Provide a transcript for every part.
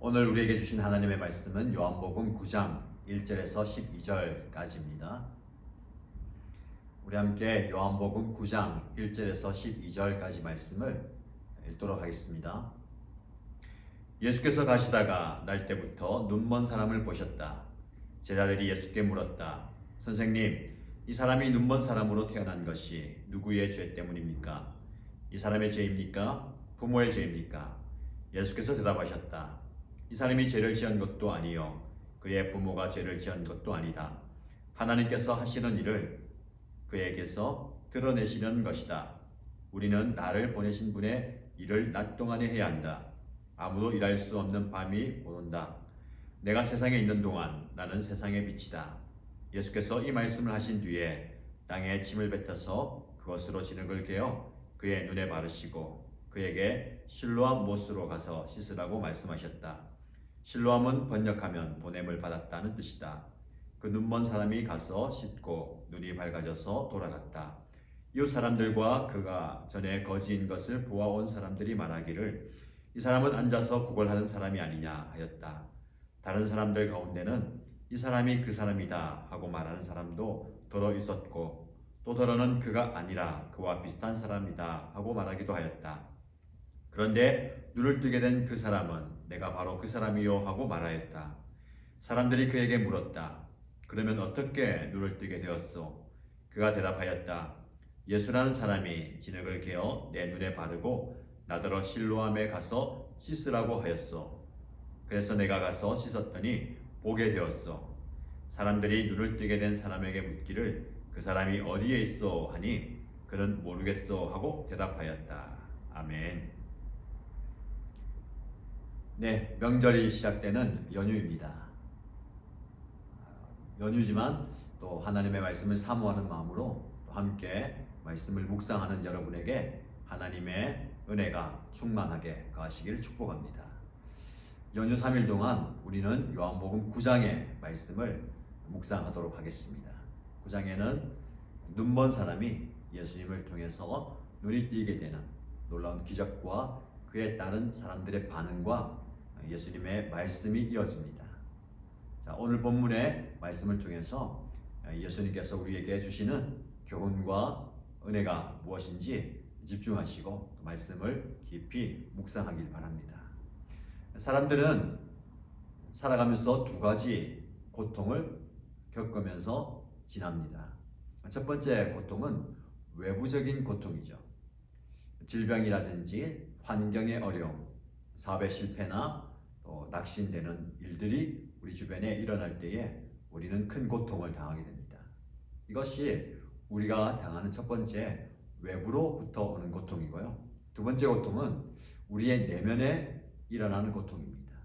오늘 우리에게 주신 하나님의 말씀은 요한복음 9장 1절에서 12절까지입니다. 우리 함께 요한복음 9장 1절에서 12절까지 말씀을 읽도록 하겠습니다. 예수께서 가시다가 날 때부터 눈먼 사람을 보셨다. 제자들이 예수께 물었다. 선생님, 이 사람이 눈먼 사람으로 태어난 것이 누구의 죄 때문입니까? 이 사람의 죄입니까? 부모의 죄입니까? 예수께서 대답하셨다. 이 사람이 죄를 지은 것도 아니요 그의 부모가 죄를 지은 것도 아니다. 하나님께서 하시는 일을 그에게서 드러내시는 것이다. 우리는 나를 보내신 분의 일을 낮 동안에 해야 한다. 아무도 일할 수 없는 밤이 오는다. 내가 세상에 있는 동안 나는 세상의 빛이다. 예수께서 이 말씀을 하신 뒤에 땅에 침을 뱉어서 그것으로 진흙을 개어 그의 눈에 바르시고 그에게 실로암 못으로 가서 씻으라고 말씀하셨다. 실로암은 번역하면 보냄을 받았다는 뜻이다. 그 눈먼 사람이 가서 씻고 눈이 밝아져서 돌아갔다. 이웃 사람들과 그가 전에 거지인 것을 보아온 사람들이 말하기를 이 사람은 앉아서 구걸하는 사람이 아니냐 하였다. 다른 사람들 가운데는 이 사람이 그 사람이다 하고 말하는 사람도 더러 있었고 또 더러는 그가 아니라 그와 비슷한 사람이다 하고 말하기도 하였다. 그런데 눈을 뜨게 된 그 사람은 내가 바로 그 사람이요 하고 말하였다. 사람들이 그에게 물었다. 그러면 어떻게 눈을 뜨게 되었소? 그가 대답하였다. 예수라는 사람이 진흙을 개어 내 눈에 바르고 나더러 실로암에 가서 씻으라고 하였소. 그래서 내가 가서 씻었더니 보게 되었소. 사람들이 눈을 뜨게 된 사람에게 묻기를 그 사람이 어디에 있어 하니 그는 모르겠소 하고 대답하였다. 아멘. 네, 명절이 시작되는 연휴입니다. 연휴지만 또 하나님의 말씀을 사모하는 마음으로 또 함께 말씀을 묵상하는 여러분에게 하나님의 은혜가 충만하게 거하시기를 축복합니다. 연휴 3일 동안 우리는 요한복음 9장의 말씀을 묵상하도록 하겠습니다. 9장에는 눈먼 사람이 예수님을 통해서 눈이 띄게 되는 놀라운 기적과 그에 따른 사람들의 반응과 예수님의 말씀이 이어집니다. 자, 오늘 본문의 말씀을 통해서 예수님께서 우리에게 주시는 교훈과 은혜가 무엇인지 집중하시고 말씀을 깊이 묵상하길 바랍니다. 사람들은 살아가면서 두 가지 고통을 겪으면서 지납니다. 첫 번째 고통은 외부적인 고통이죠. 질병이라든지 환경의 어려움, 사업의 실패나 또 낙심되는 일들이 우리 주변에 일어날 때에 우리는 큰 고통을 당하게 됩니다. 이것이 우리가 당하는 첫 번째 외부로부터 오는 고통이고요. 두 번째 고통은 우리의 내면에 일어나는 고통입니다.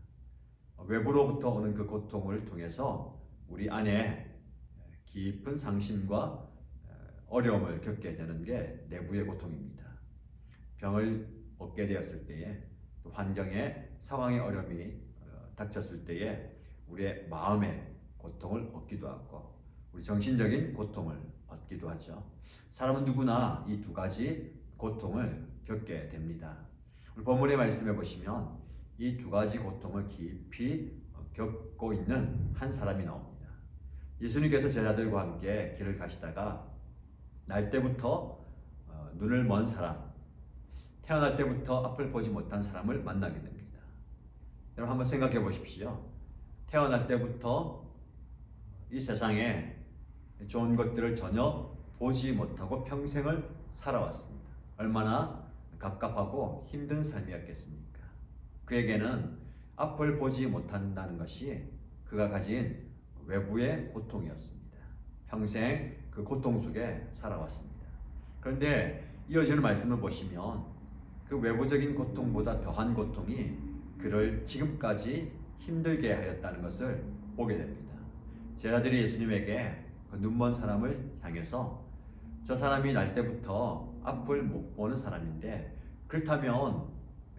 외부로부터 오는 그 고통을 통해서 우리 안에 깊은 상심과 어려움을 겪게 되는 게 내부의 고통입니다. 병을 얻게 되었을 때에 또 환경에 상황의 어려움이 닥쳤을 때에 우리의 마음의 고통을 얻기도 하고 우리 정신적인 고통을 얻기도 하죠. 사람은 누구나 이 두 가지 고통을 겪게 됩니다. 오늘 본문의 말씀에 보시면 이 두 가지 고통을 깊이 겪고 있는 한 사람이 나옵니다. 예수님께서 제자들과 함께 길을 가시다가 날 때부터 눈을 먼 사람, 태어날 때부터 앞을 보지 못한 사람을 만나게 됩니다. 여러분 한번 생각해 보십시오. 태어날 때부터 이 세상에 좋은 것들을 전혀 보지 못하고 평생을 살아왔습니다. 얼마나 갑갑하고 힘든 삶이었겠습니까? 그에게는 앞을 보지 못한다는 것이 그가 가진 외부의 고통이었습니다. 평생 그 고통 속에 살아왔습니다. 그런데 이어지는 말씀을 보시면 그 외부적인 고통보다 더한 고통이 그를 지금까지 힘들게 하였다는 것을 보게 됩니다. 제자들이 예수님에게 그 눈먼 사람을 향해서 저 사람이 날 때부터 앞을 못 보는 사람인데 그렇다면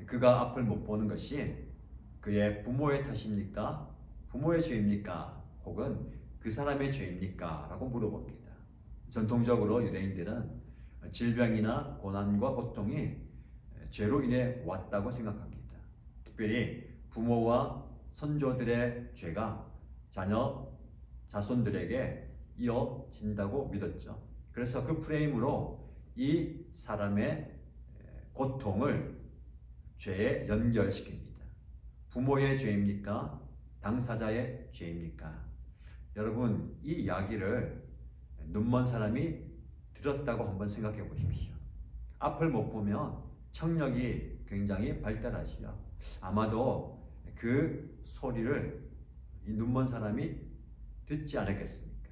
그가 앞을 못 보는 것이 그의 부모의 탓입니까? 부모의 죄입니까? 혹은 그 사람의 죄입니까? 라고 물어봅니다. 전통적으로 유대인들은 질병이나 고난과 고통이 죄로 인해 왔다고 생각합니다. 특별히 부모와 선조들의 죄가 자녀 자손들에게 이어진다고 믿었죠. 그래서 그 프레임으로 이 사람의 고통을 죄에 연결시킵니다. 부모의 죄입니까? 당사자의 죄입니까? 여러분, 이 이야기를 눈먼 사람이 들었다고 한번 생각해 보십시오. 앞을 못 보면 청력이 굉장히 발달하시죠. 아마도 그 소리를 이 눈먼 사람이 듣지 않았겠습니까?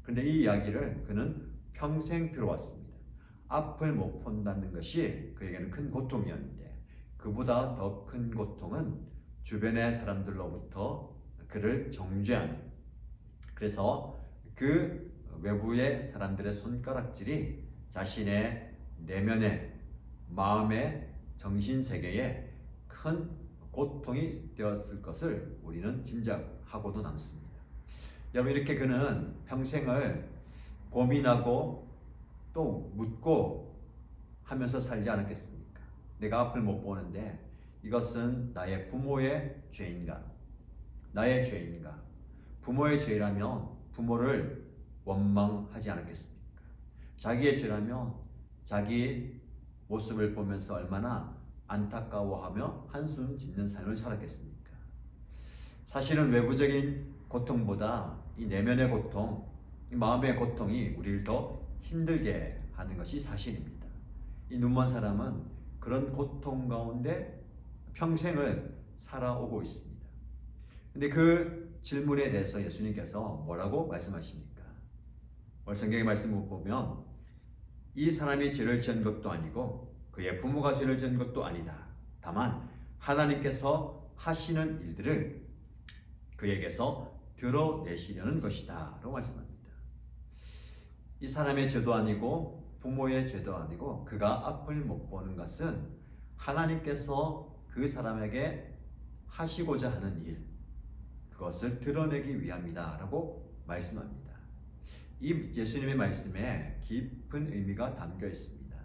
그런데 이 이야기를 그는 평생 들어왔습니다. 앞을 못 본다는 것이 그에게는 큰 고통이었는데, 그보다 더 큰 고통은 주변의 사람들로부터 그를 정죄하는, 그래서 그 외부의 사람들의 손가락질이 자신의 내면의 마음의 정신세계에 큰 고통이 되었을 것을 우리는 짐작하고도 남습니다. 여러분, 이렇게 그는 평생을 고민하고 또 묻고 하면서 살지 않았겠습니까? 내가 앞을 못 보는데 이것은 나의 부모의 죄인가? 나의 죄인가? 부모의 죄라면 부모를 원망하지 않았겠습니까? 자기의 죄라면 자기 모습을 보면서 얼마나 안타까워하며 한숨 짓는 삶을 살았겠습니까? 사실은 외부적인 고통보다 이 내면의 고통, 이 마음의 고통이 우리를 더 힘들게 하는 것이 사실입니다. 이 눈먼 사람은 그런 고통 가운데 평생을 살아오고 있습니다. 근데 그 질문에 대해서 예수님께서 뭐라고 말씀하십니까? 오늘 성경의 말씀을 보면 이 사람이 죄를 지은 것도 아니고 그의 부모가 죄를 지은 것도 아니다. 다만 하나님께서 하시는 일들을 그에게서 드러내시려는 것이다 라고 말씀합니다. 이 사람의 죄도 아니고 부모의 죄도 아니고 그가 앞을 못 보는 것은 하나님께서 그 사람에게 하시고자 하는 일, 그것을 드러내기 위함이다 라고 말씀합니다. 이 예수님의 말씀에 깊은 의미가 담겨 있습니다.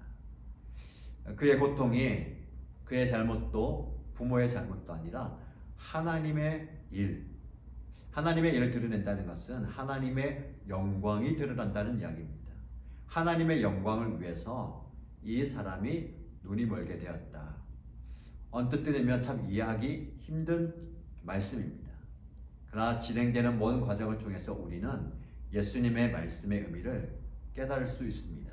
그의 고통이 그의 잘못도 부모의 잘못도 아니라 하나님의 일, 하나님의 일을 드러낸다는 것은 하나님의 영광이 드러난다는 이야기입니다. 하나님의 영광을 위해서 이 사람이 눈이 멀게 되었다. 언뜻 들으면 참 이해하기 힘든 말씀입니다. 그러나 진행되는 모든 과정을 통해서 우리는 예수님의 말씀의 의미를 깨달을 수 있습니다.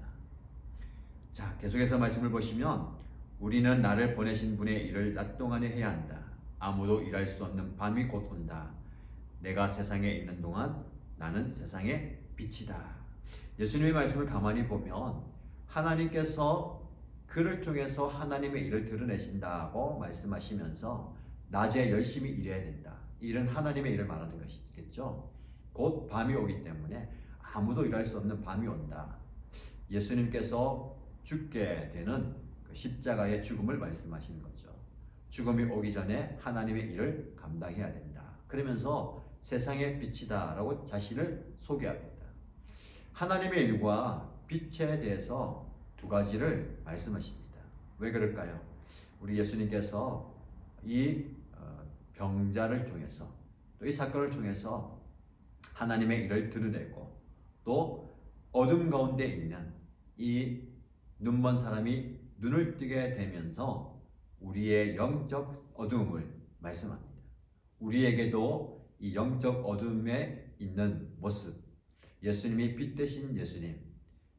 자, 계속해서 말씀을 보시면 우리는 나를 보내신 분의 일을 낮 동안에 해야 한다. 아무도 일할 수 없는 밤이 곧 온다. 내가 세상에 있는 동안 나는 세상의 빛이다. 예수님의 말씀을 가만히 보면 하나님께서 그를 통해서 하나님의 일을 드러내신다고 말씀하시면서 낮에 열심히 일해야 된다. 일은 하나님의 일을 말하는 것이겠죠. 곧 밤이 오기 때문에 아무도 일할 수 없는 밤이 온다. 예수님께서 죽게 되는 그 십자가의 죽음을 말씀하시는 거죠. 죽음이 오기 전에 하나님의 일을 감당해야 된다. 그러면서 세상의 빛이다 라고 자신을 소개합니다. 하나님의 일과 빛에 대해서 두 가지를 말씀하십니다. 왜 그럴까요? 우리 예수님께서 이 병자를 통해서 또 이 사건을 통해서 하나님의 일을 드러내고 또 어둠 가운데 있는 이 눈먼 사람이 눈을 뜨게 되면서 우리의 영적 어둠을 말씀합니다. 우리에게도 이 영적 어둠에 있는 모습, 예수님이 빛 대신 예수님,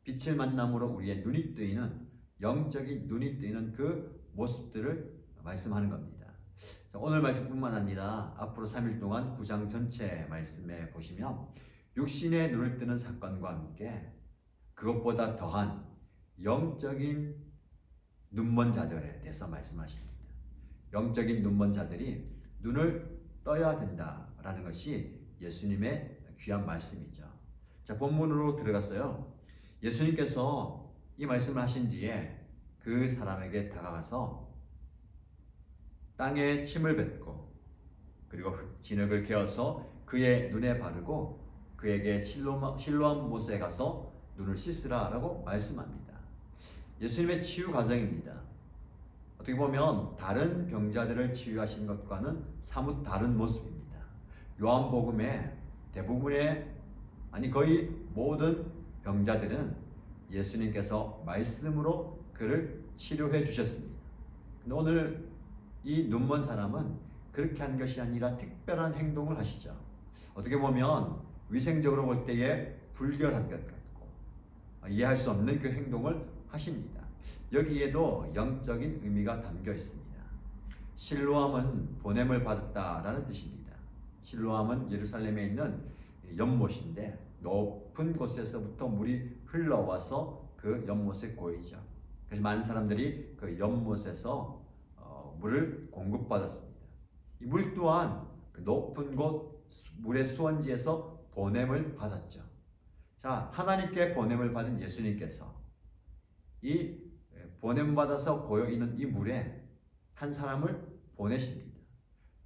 빛을 만남으로 우리의 눈이 뜨이는 영적인 눈이 뜨이는 그 모습들을 말씀하는 겁니다. 오늘 말씀뿐만 아니라 앞으로 3일 동안 9장 전체 말씀에 보시면 육신의 눈을 뜨는 사건과 함께 그것보다 더한 영적인 눈먼 자들에 대해서 말씀하십니다. 영적인 눈먼 자들이 눈을 떠야 된다라는 것이 예수님의 귀한 말씀이죠. 자, 본문으로 들어갔어요. 예수님께서 이 말씀을 하신 뒤에 그 사람에게 다가가서 땅에 침을 뱉고 그리고 진흙을 개어서 그의 눈에 바르고 그에게 실로암 못에 가서 눈을 씻으라 라고 말씀합니다. 예수님의 치유 과정입니다. 어떻게 보면 다른 병자들을 치유하신 것과는 사뭇 다른 모습입니다. 요한복음에 대부분의 거의 모든 병자들은 예수님께서 말씀으로 그를 치료해 주셨습니다. 근데 오늘 이 눈먼 사람은 그렇게 한 것이 아니라 특별한 행동을 하시죠. 어떻게 보면 위생적으로 볼 때에 불결한 것 같고 이해할 수 없는 그 행동을 하십니다. 여기에도 영적인 의미가 담겨 있습니다. 실로암은 보냄을 받았다라는 뜻입니다. 실로암은 예루살렘에 있는 연못인데 높은 곳에서부터 물이 흘러와서 그 연못에 고이죠. 그래서 많은 사람들이 그 연못에서 물을 공급받았습니다. 이 물 또한 그 높은 곳 물의 수원지에서 보냄을 받았죠. 자, 하나님께 보냄을 받은 예수님께서 이 보냄받아서 고여있는 이 물에 한 사람을 보내십니다.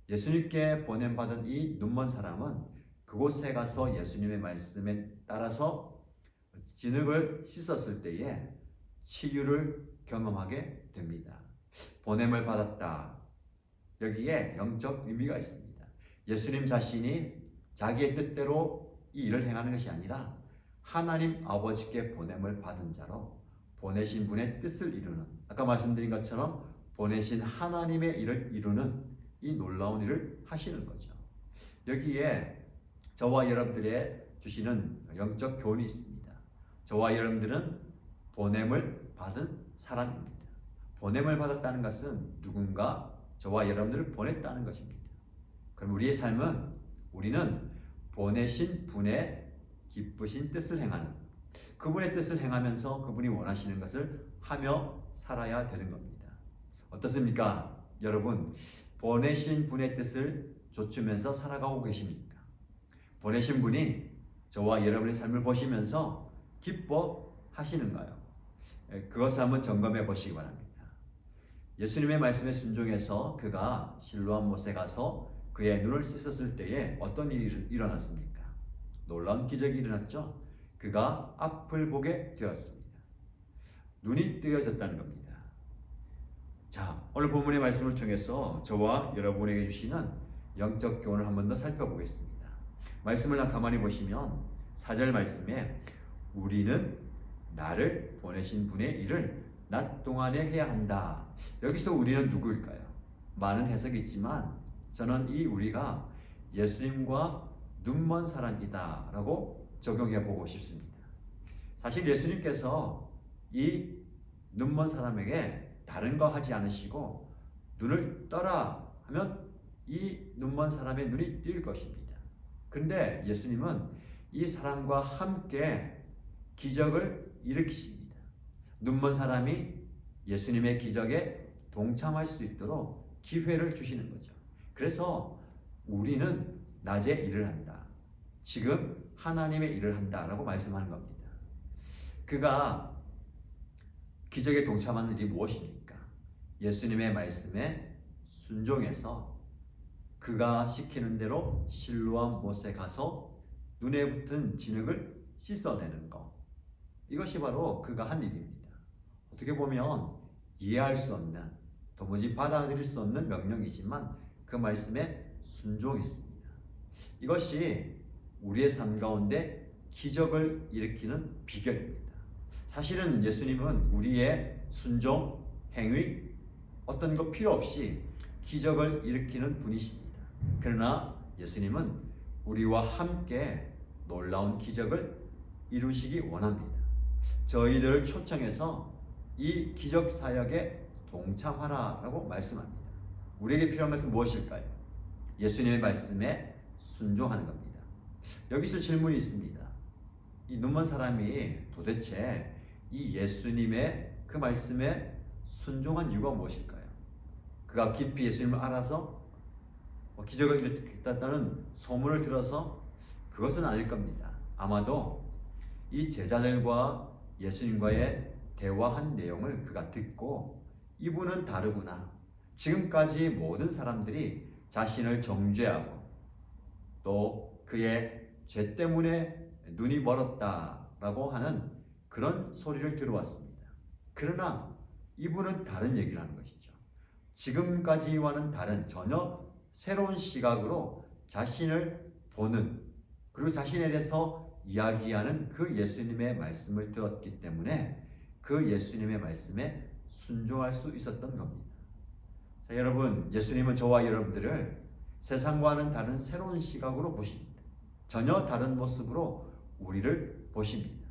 예수님께 보냄받은 이 눈먼 사람은 그곳에 가서 예수님의 말씀에 따라서 진흙을 씻었을 때에 치유를 경험하게 됩니다. 보냄을 받았다. 여기에 영적 의미가 있습니다. 예수님 자신이 자기의 뜻대로 이 일을 행하는 것이 아니라 하나님 아버지께 보냄을 받은 자로 보내신 분의 뜻을 이루는, 아까 말씀드린 것처럼 보내신 하나님의 일을 이루는 이 놀라운 일을 하시는 거죠. 여기에 저와 여러분들의 주시는 영적 교훈이 있습니다. 저와 여러분들은 보냄을 받은 사람입니다. 보냄을 받았다는 것은 누군가 저와 여러분들을 보냈다는 것입니다. 그럼 우리의 삶은 우리는 보내신 분의 기쁘신 뜻을 행하는, 그분의 뜻을 행하면서 그분이 원하시는 것을 하며 살아야 되는 겁니다. 어떻습니까? 여러분, 보내신 분의 뜻을 좇으면서 살아가고 계십니까? 보내신 분이 저와 여러분의 삶을 보시면서 기뻐하시는가요? 그것을 한번 점검해 보시기 바랍니다. 예수님의 말씀에 순종해서 그가 실로암 못에 가서 그의 눈을 씻었을 때에 어떤 일이 일어났습니까? 놀라운 기적이 일어났죠. 그가 앞을 보게 되었습니다. 눈이 뜨여졌다는 겁니다. 자, 오늘 본문의 말씀을 통해서 저와 여러분에게 주시는 영적 교훈을 한 번 더 살펴보겠습니다. 말씀을 가만히 보시면 4절 말씀에 우리는 나를 보내신 분의 일을 낮 동안에 해야 한다. 여기서 우리는 누구일까요? 많은 해석이 있지만 저는 이 우리가 예수님과 눈먼 사람이다 라고 적용해 보고 싶습니다. 사실 예수님께서 이 눈먼 사람에게 다른 거 하지 않으시고 눈을 떠라 하면 이 눈먼 사람의 눈이 뜰 것입니다. 그런데 예수님은 이 사람과 함께 기적을 일으키십니다. 눈먼 사람이 예수님의 기적에 동참할 수 있도록 기회를 주시는 거죠. 그래서 우리는 낮에 일을 한다. 지금 하나님의 일을 한다라고 말씀하는 겁니다. 그가 기적에 동참하는 일이 무엇입니까? 예수님의 말씀에 순종해서 그가 시키는 대로 실로암 못에 가서 눈에 붙은 진흙을 씻어내는 것. 이것이 바로 그가 한 일입니다. 어떻게 보면 이해할 수 없는, 도무지 받아들일 수 없는 명령이지만 그 말씀에 순종했습니다. 이것이 우리의 삶 가운데 기적을 일으키는 비결입니다. 사실은 예수님은 우리의 순종, 행위, 어떤 것 필요 없이 기적을 일으키는 분이십니다. 그러나 예수님은 우리와 함께 놀라운 기적을 이루시기 원합니다. 저희들을 초청해서 이 기적 사역에 동참하라라고 말씀합니다. 우리에게 필요한 것은 무엇일까요? 예수님의 말씀에 순종하는 겁니다. 여기서 질문이 있습니다. 이 눈먼 사람이 도대체 이 예수님의 그 말씀에 순종한 이유가 무엇일까요? 그가 깊이 예수님을 알아서 기적을 일으켰다는 소문을 들어서 그것은 아닐 겁니다. 아마도 이 제자들과 예수님과의 대화한 내용을 그가 듣고 이분은 다르구나. 지금까지 모든 사람들이 자신을 정죄하고 또 그의 죄 때문에 눈이 멀었다라고 하는 그런 소리를 들어왔습니다. 그러나 이분은 다른 얘기를 하는 것이죠. 지금까지와는 다른 전혀 새로운 시각으로 자신을 보는, 그리고 자신에 대해서 이야기하는 그 예수님의 말씀을 들었기 때문에 그 예수님의 말씀에 순종할 수 있었던 겁니다. 자, 여러분, 예수님은 저와 여러분들을 세상과는 다른 새로운 시각으로 보십니다. 전혀 다른 모습으로 우리를 보십니다.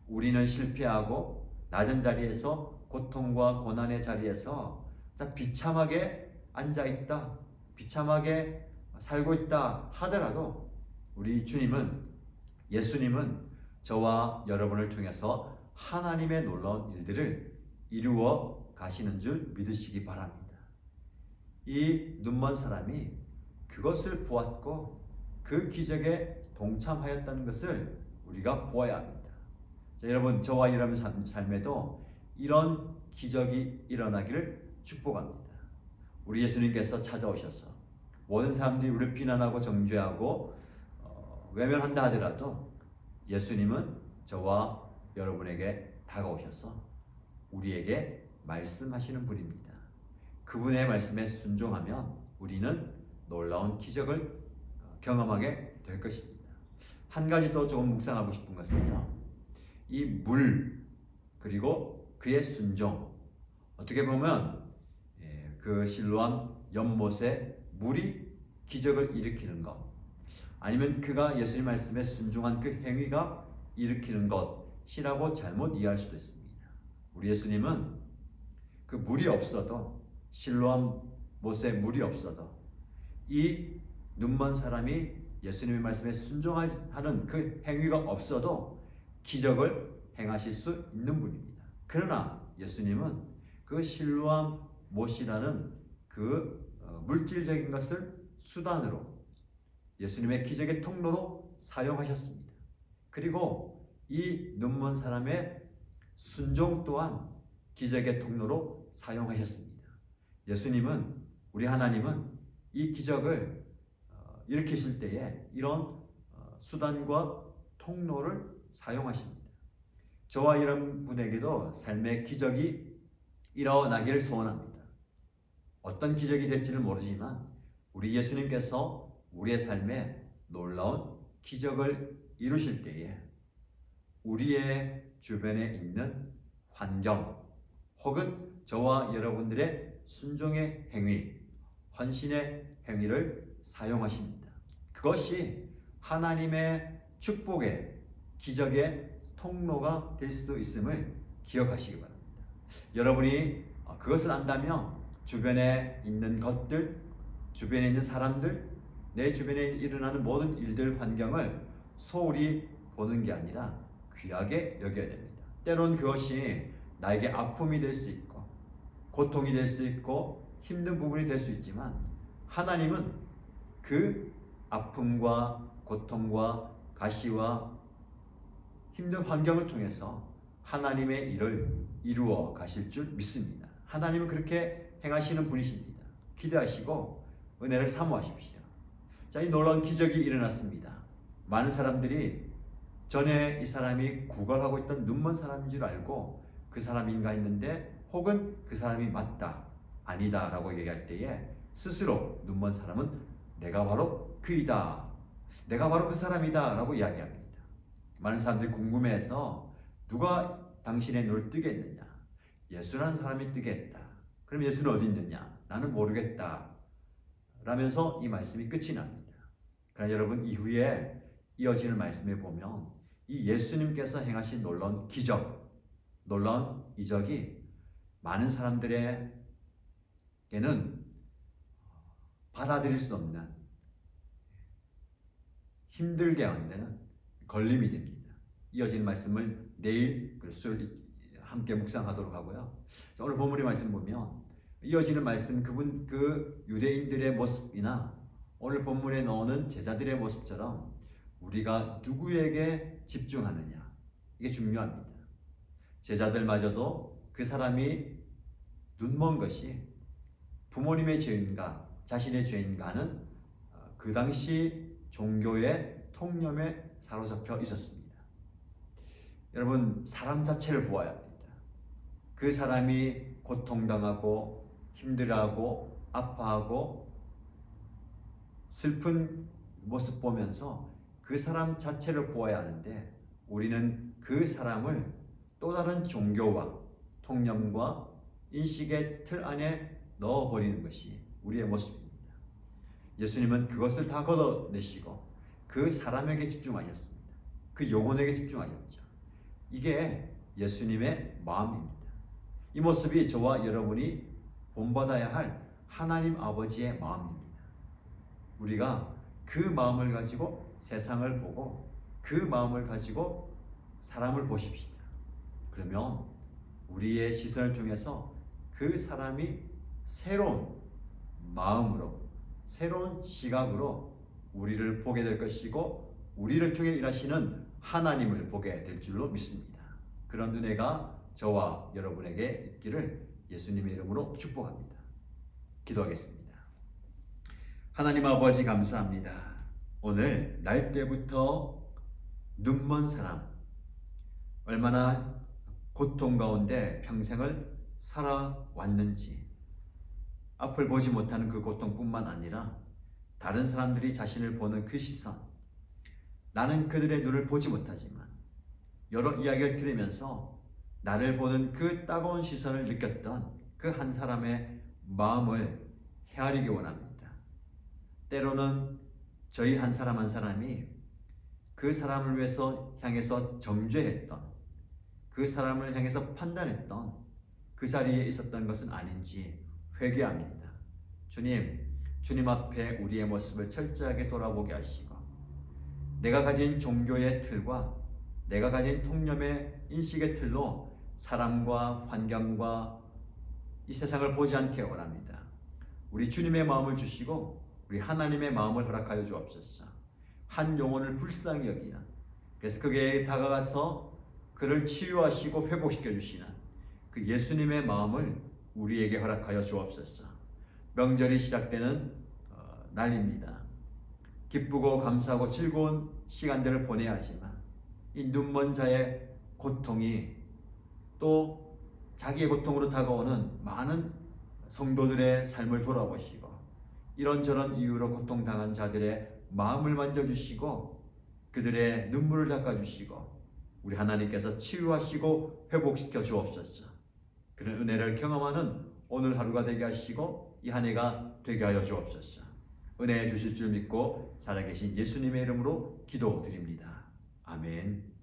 우리는 실패하고 낮은 자리에서, 고통과 고난의 자리에서 비참하게 앉아있다, 비참하게 살고 있다 하더라도 우리 주님은, 예수님은 저와 여러분을 통해서 하나님의 놀라운 일들을 이루어 가시는 줄 믿으시기 바랍니다. 이 눈먼 사람이 그것을 보았고 그 기적에 동참하였다는 것을 우리가 보아야 합니다. 자, 여러분, 저와 여러분 삶에도 이런 기적이 일어나기를 축복합니다. 우리 예수님께서 찾아오셔서 모든 사람들이 우리를 비난하고 정죄하고 외면한다 하더라도 예수님은 저와 여러분에게 다가오셔서 우리에게 말씀하시는 분입니다. 그분의 말씀에 순종하면 우리는 놀라운 기적을 경험하게 될 것입니다. 한 가지 더 조금 묵상하고 싶은 것은요, 이 물 그리고 그의 순종, 어떻게 보면 그 실로암 연못에 물이 기적을 일으키는 것, 아니면 그가 예수님 말씀에 순종한 그 행위가 일으키는 것이라고 잘못 이해할 수도 있습니다. 우리 예수님은 그 물이 없어도, 실로암 못에 물이 없어도 이 눈먼 사람이 예수님의 말씀에 순종하는 그 행위가 없어도 기적을 행하실 수 있는 분입니다. 그러나 예수님은 그 실로암 못이라는 그 물질적인 것을 수단으로, 예수님의 기적의 통로로 사용하셨습니다. 그리고 이 눈먼 사람의 순종 또한 기적의 통로로 사용하셨습니다. 예수님은, 우리 하나님은 이 기적을 일으키실 때에 이런 수단과 통로를 사용하십니다. 저와 여러분에게도 삶의 기적이 일어나기를 소원합니다. 어떤 기적이 될지는 모르지만 우리 예수님께서 우리의 삶에 놀라운 기적을 이루실 때에 우리의 주변에 있는 환경 혹은 저와 여러분들의 순종의 행위, 헌신의 행위를 사용하십니다. 그것이 하나님의 축복의 기적의 통로가 될 수도 있음을 기억하시기 바랍니다. 여러분이 그것을 안다면 주변에 있는 것들, 주변에 있는 사람들, 내 주변에 일어나는 모든 일들, 환경을 소홀히 보는 게 아니라 귀하게 여겨야 됩니다. 때론 그것이 나에게 아픔이 될 수 있고 고통이 될 수 있고 힘든 부분이 될 수 있지만 하나님은 그 아픔과 고통과 가시와 힘든 환경을 통해서 하나님의 일을 이루어 가실 줄 믿습니다. 하나님은 그렇게 행하시는 분이십니다. 기대하시고 은혜를 사모하십시오. 자, 이 놀라운 기적이 일어났습니다. 많은 사람들이 전에 이 사람이 구걸하고 있던 눈먼 사람인 줄 알고 그 사람인가 했는데, 혹은 그 사람이 맞다, 아니다 라고 얘기할 때에 스스로 눈먼 사람은 내가 바로 그이다, 내가 바로 그 사람이다 라고 이야기합니다. 많은 사람들이 궁금해해서 누가 당신의 눈을 뜨게 했느냐, 예수라는 사람이 뜨게 했다. 그럼 예수는 어디 있느냐, 나는 모르겠다 라면서 이 말씀이 끝이 납니다. 그러나 여러분, 이후에 이어지는 말씀에 보면 이 예수님께서 행하신 놀라운 기적, 놀라운 이적이 많은 사람들에게는 받아들일 수 없는, 힘들게 만드는 걸림이 됩니다. 이어지는 말씀을 내일 수요일 함께 묵상하도록 하고요. 자, 오늘 본문의 말씀 보면 이어지는 말씀, 그 유대인들의 모습이나 오늘 본문에 나오는 제자들의 모습처럼 우리가 누구에게 집중하느냐, 이게 중요합니다. 제자들마저도 그 사람이 눈먼 것이 부모님의 죄인가 자신의 죄인가는 그 당시 종교의 통념에 사로잡혀 있었습니다. 여러분, 사람 자체를 보아야 합니다. 그 사람이 고통당하고 힘들어하고 아파하고 슬픈 모습 보면서 그 사람 자체를 보아야 하는데 우리는 그 사람을 또 다른 종교와 통념과 인식의 틀 안에 넣어버리는 것이 우리의 모습입니다. 예수님은 그것을 다 걷어내시고 그 사람에게 집중하셨습니다. 그 영혼에게 집중하셨죠. 이게 예수님의 마음입니다. 이 모습이 저와 여러분이 본받아야 할 하나님 아버지의 마음입니다. 우리가 그 마음을 가지고 세상을 보고 그 마음을 가지고 사람을 보십시다. 그러면 우리의 시선을 통해서 그 사람이 새로운 마음으로 새로운 시각으로 우리를 보게 될 것이고 우리를 통해 일하시는 하나님을 보게 될 줄로 믿습니다. 그런 은혜가 저와 여러분에게 있기를 예수님의 이름으로 축복합니다. 기도하겠습니다. 하나님 아버지 감사합니다. 오늘 날 때부터 눈먼 사람, 얼마나 고통 가운데 평생을 살아왔는지, 앞을 보지 못하는 그 고통뿐만 아니라 다른 사람들이 자신을 보는 그 시선, 나는 그들의 눈을 보지 못하지만 여러 이야기를 들으면서 나를 보는 그 따가운 시선을 느꼈던 그 한 사람의 마음을 헤아리기 원합니다. 때로는 저희 한 사람 한 사람이 그 사람을 위해서 향해서 정죄했던, 그 사람을 향해서 판단했던 그 자리에 있었던 것은 아닌지 회개합니다. 주님 앞에 우리의 모습을 철저하게 돌아보게 하시고 내가 가진 종교의 틀과 내가 가진 통념의 인식의 틀로 사람과 환경과 이 세상을 보지 않게 원합니다. 우리 주님의 마음을 주시고 우리 하나님의 마음을 허락하여 주옵소서. 한 영혼을 불쌍히 여기는, 그래서 그에게 다가가서 그를 치유하시고 회복시켜 주시는 그 예수님의 마음을 우리에게 허락하여 주옵소서. 명절이 시작되는 날입니다. 기쁘고 감사하고 즐거운 시간들을 보내야 하지만 이 눈먼 자의 고통이 또 자기의 고통으로 다가오는 많은 성도들의 삶을 돌아보시고 이런저런 이유로 고통당한 자들의 마음을 만져주시고 그들의 눈물을 닦아주시고 우리 하나님께서 치유하시고 회복시켜 주옵소서. 그런 은혜를 경험하는 오늘 하루가 되게 하시고 이 한 해가 되게 하여 주옵소서. 은혜 주실 줄 믿고 살아계신 예수님의 이름으로 기도드립니다. 아멘.